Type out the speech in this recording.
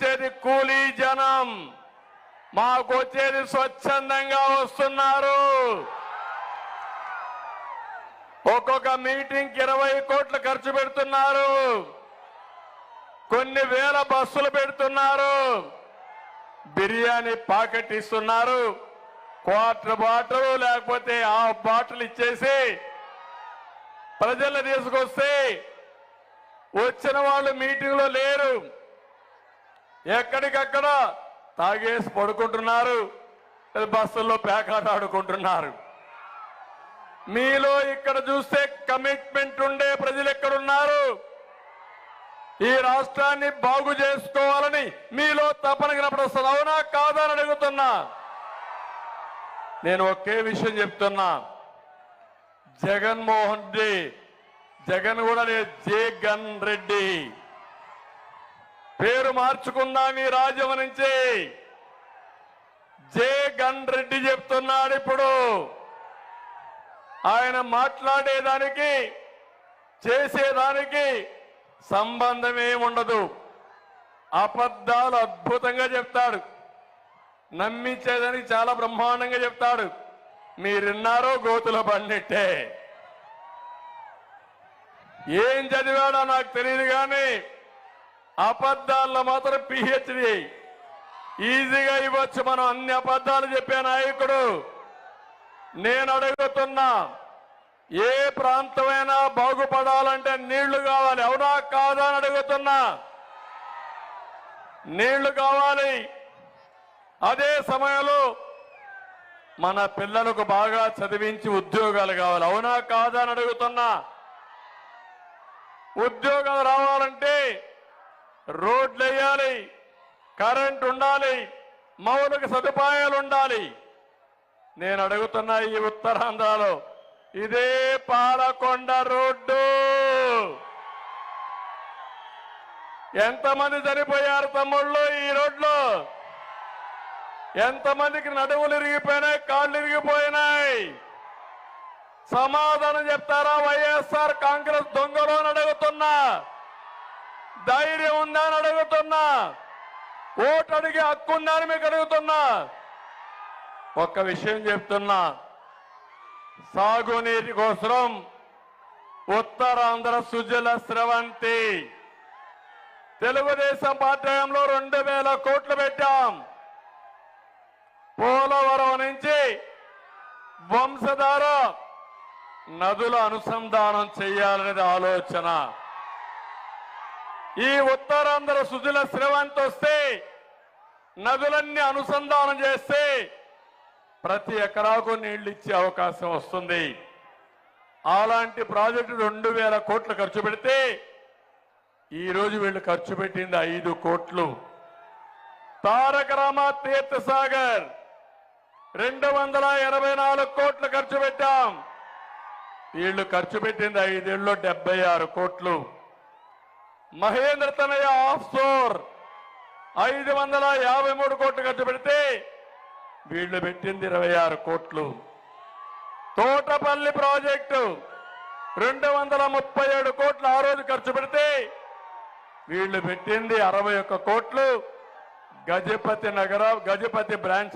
వచ్చేది కూలీ జనం, మాకు వచ్చేది స్వచ్ఛందంగా వస్తున్నారు. ఒక్కొక్క మీటింగ్ 20 కోట్లు ఖర్చు పెడుతున్నారు. కొన్ని వేల బస్సులు పెడుతున్నారు. బిర్యానీ పాకెట్ ఇస్తున్నారు. క్వార్టర్ బాటిల్ లేకపోతే హాఫ్ బాటిల్ ఇచ్చేసి ప్రజలు తీసుకొస్తే వచ్చిన వాళ్ళు మీటింగ్ లో లేరు. ఎక్కడికక్కడ తాగేసి పడుకుంటున్నారు. బస్సుల్లో పేకాట ఆడుకుంటున్నారు. మీలో ఇక్కడ చూస్తే కమిట్మెంట్ ఉండే ప్రజలు ఎక్కడున్నారు? ఈ రాష్ట్రాన్ని బాగు చేసుకోవాలని మీలో తపన కనపడొస్తుంది. అవునా కాదా అని అడుగుతున్నా. నేను ఒకే విషయం చెప్తున్నా. జగన్మోహన్ రెడ్డి, జగన్ కూడా లేదు, జగన్ రెడ్డి పేరు మార్చుకున్నాం ఈ రాజ్యం నుంచి. జగన్ రెడ్డి చెప్తున్నాడు. ఇప్పుడు ఆయన మాట్లాడేదానికి చేసేదానికి సంబంధం ఏముండదు. అబద్ధాలు అద్భుతంగా చెప్తాడు. నమ్మించేదానికి చాలా బ్రహ్మాండంగా చెప్తాడు. మీరున్నారో గోతులో పడినట్టే. ఏం చదివాడో నాకు తెలియదు కానీ అబద్ధాల్లో మాత్రం పిహెచ్డి ఈజీగా ఇవ్వచ్చు. మనం అన్ని అబద్ధాలు చెప్పే నాయకుడు. నేను అడుగుతున్నా, ఏ ప్రాంతమైనా బాగుపడాలంటే నీళ్లు కావాలి. అవునా కాదా అని అడుగుతున్నా. నీళ్లు కావాలి. అదే సమయంలో మన పిల్లలకు బాగా చదివించి ఉద్యోగాలు కావాలి. అవునా కాదా అని అడుగుతున్నా. ఉద్యోగాలు రావాలంటే రోడ్లు వేయాలి, కరెంట్ ఉండాలి, మౌలిక సదుపాయాలు ఉండాలి. నేను అడుగుతున్నా, ఈ ఉత్తరాంధ్రలో ఇదే పాలకొండ రోడ్డు ఎంతమంది చనిపోయారు తమ్ముళ్ళు? ఈ రోడ్లో ఎంతమందికి నడువులు ఇరిగిపోయినాయి, కాళ్ళు ఇరిగిపోయినాయి? సమాధానం చెప్తారా వైఎస్ఆర్ కాంగ్రెస్ దొంగలు అని అడుగుతున్నా. ధైర్యం ఉందా అని అడుగుతున్నా. ఓటు అడిగే హక్కు ఉందా అని మీకు అడుగుతున్నా. ఒక్క విషయం చెప్తున్నా, సాగునీటి కోసం ఉత్తరాంధ్ర సుజల స్రవంతి తెలుగుదేశం పార్టీ హయాంలో 2000 కోట్లు పెట్టాం. పోలవరం నుంచి వంశధార నదుల అనుసంధానం చేయాలనేది ఆలోచన. ఈ ఉత్తరాంధ్ర సుజల స్రవంతి వస్తే నదులన్నీ అనుసంధానం చేస్తే ప్రతి ఎకరాకు నీళ్లు ఇచ్చే అవకాశం వస్తుంది. అలాంటి ప్రాజెక్టు 2000 కోట్లు ఖర్చు పెడితే ఈ రోజు వీళ్ళు ఖర్చు పెట్టింది 5 కోట్లు. తారక రామ తీర్థసాగర్ 284 కోట్లు ఖర్చు పెట్టాం. వీళ్ళు ఖర్చు పెట్టింది 5 ఏళ్ళలో 76 కోట్లు. మహేంద్ర తనయ ఆఫ్షోర్ 553 కోట్లు ఖర్చు పెడితే వీళ్ళు పెట్టింది 26 కోట్లు. తోటపల్లి ప్రాజెక్టు 237 కోట్లు ఆ రోజు ఖర్చు పెడితే వీళ్ళు పెట్టింది 61 కోట్లు. గజపతి బ్రాంచ్